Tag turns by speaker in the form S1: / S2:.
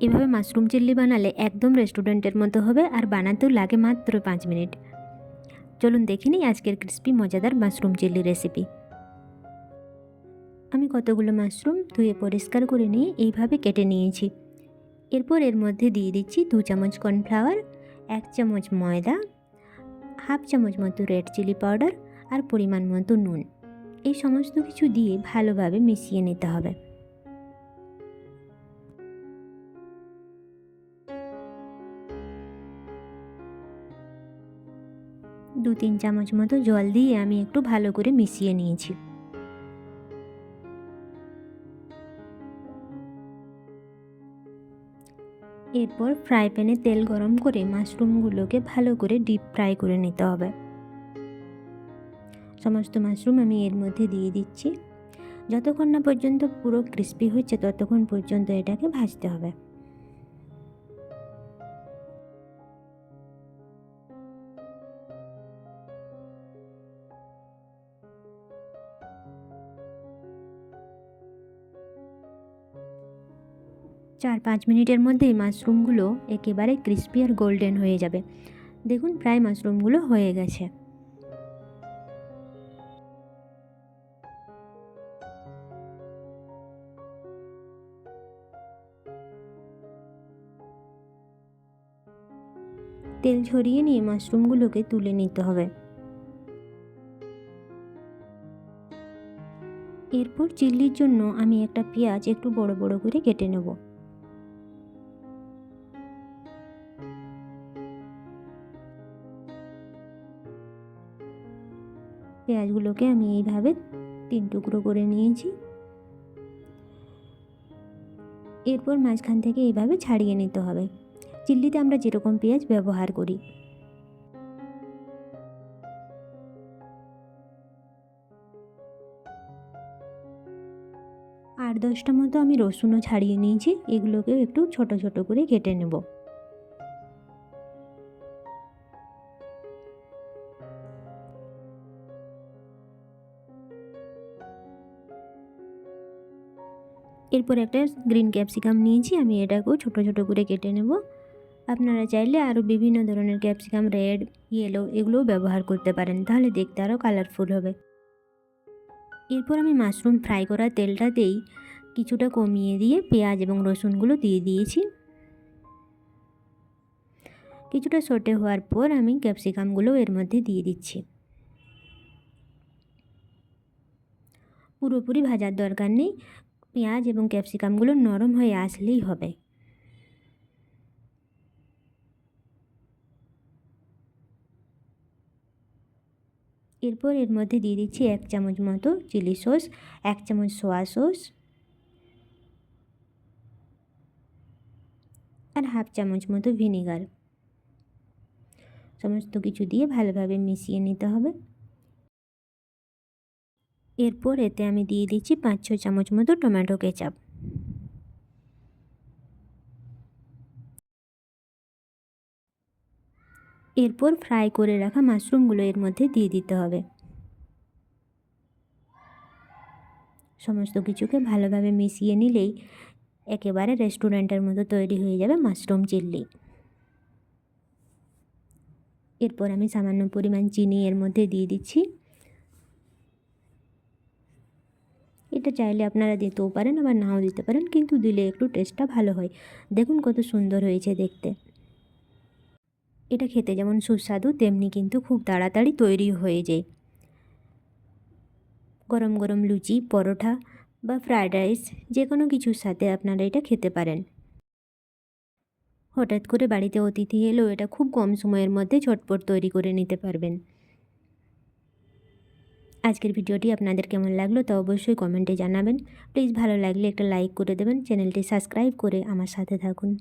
S1: এভাবে মাশরুম চিল্লি বানালে একদম রেস্টুরেন্টের মতো হবে, আর বানাতেও লাগে মাত্র 5 মিনিট। চলুন দেখে নিই আজকের ক্রিস্পি মজাদার মাশরুম চিল্লি রেসিপি। আমি কতগুলো মাশরুম ধুয়ে পরিষ্কার করে নিয়ে এইভাবে কেটে নিয়েছি। এরপর এর মধ্যে দিয়ে দিচ্ছি 2 চামচ কর্নফ্লাওয়ার, 1 চামচ ময়দা, হাফ চামচ মতো রেড চিলি পাউডার আর পরিমাণ মতো নুন। এই সমস্ত কিছু দিয়ে ভালোভাবে মিশিয়ে নিতে হবে। 2-3 চামচ মতো জল দিয়ে আমি একটু ভালো করে মিশিয়ে নিয়েছি। এরপর ফ্রাই প্যানে তেল গরম করে মাশরুমগুলোকে ভালো করে ডিপ ফ্রাই করে নিতে হবে। সমস্ত মাশরুম আমি এর মধ্যে দিয়ে দিচ্ছি। যতক্ষণ না পর্যন্ত পুরো ক্রিস্পি হচ্ছে ততক্ষণ পর্যন্ত এটাকে ভাজতে হবে। চার 5 মিনিটের মধ্যেই মাশরুমগুলো একেবারে ক্রিস্পি আর গোল্ডেন হয়ে যাবে। দেখুন প্রায় মাশরুমগুলো হয়ে গেছে। তেল ঝরিয়ে নিয়ে মাশরুমগুলোকে তুলে নিতে হবে। এরপর চিল্লির জন্য আমি একটা পেঁয়াজ একটু বড় বড় করে কেটে নেব। পেঁয়াজগুলোকে আমি এইভাবে 3 টুকরো করে নিয়েছি। এরপর মাঝখান থেকে এইভাবে ছাড়িয়ে নিতে হবে। চিল্লিতে আমরা যেরকম পেঁয়াজ ব্যবহার করি। 8-10টা মতো আমি রসুনও ছাড়িয়ে নিয়েছি। এগুলোকেও একটু ছোট ছোট করে কেটে নেব। এরপর একটা গ্রিন ক্যাপসিকাম নিয়েছি, আমি এটাকেও ছোট ছোট করে কেটে নেব। আপনারা চাইলে আরও বিভিন্ন ধরনের ক্যাপসিকাম, রেড, ইয়েলো এগুলোও ব্যবহার করতে পারেন, তাহলে দেখতে আরও কালারফুল হবে। এরপর আমি মাশরুম ফ্রাই করা তেলটাতেই কিছুটা কমিয়ে দিয়ে পেঁয়াজ এবং রসুনগুলো দিয়ে দিয়েছি। কিছুটা সটে হওয়ার পর আমি ক্যাপসিকামগুলো এর মধ্যে দিয়ে দিচ্ছি। পুরোপুরি ভাজার দরকার নেই, পেঁয়াজ এবং ক্যাপসিকামগুলো নরম হয়ে আসলেই হবে। এরপর এর মধ্যে দিয়ে দিচ্ছি 1 চামচ মতো চিলি সস, 1 চামচ সোয়া সস আর হাফ চামচ মতো ভিনেগার। সমস্ত কিছু দিয়ে ভালোভাবে মিশিয়ে নিতে হবে। এরপর এতে আমি দিয়ে দিচ্ছি 5-6 চামচ মতো টমেটো কেচাপ। এরপর ফ্রাই করে রাখা মাশরুমগুলো এর মধ্যে দিয়ে দিতে হবে। সমস্ত কিছুকে ভালোভাবে মিশিয়ে নিলেই একেবারে রেস্টুরেন্টের মতো তৈরি হয়ে যাবে মাশরুম চিল্লি। এরপর আমি সামান্য পরিমাণ চিনি এর মধ্যে দিয়ে দিচ্ছি। এটা চাইলে আপনারা দিতেও পারেন আবার নাও দিতে পারেন, কিন্তু দিলে একটু টেস্টটা ভালো হয়। দেখুন কত সুন্দর হয়েছে দেখতে। এটা খেতে যেমন সুস্বাদু তেমনি কিন্তু খুব তাড়াতাড়ি তৈরি হয়ে যায়। গরম গরম লুচি, পরোটা বা ফ্রায়েড রাইস যে কোনো কিছুর সাথে আপনারা এটা খেতে পারেন। হঠাৎ করে বাড়িতে অতিথি এলেও এটা খুব কম সময়ের মধ্যে ঝটপট তৈরি করে নিতে পারবেন। আজকের ভিডিওটি আপনাদের কেমন লাগলো তা অবশ্যই কমেন্টে জানাবেন। প্লিজ ভালো লাগলে একটা লাইক করে দেবেন, চ্যানেলটি সাবস্ক্রাইব করে আমার সাথে থাকুন।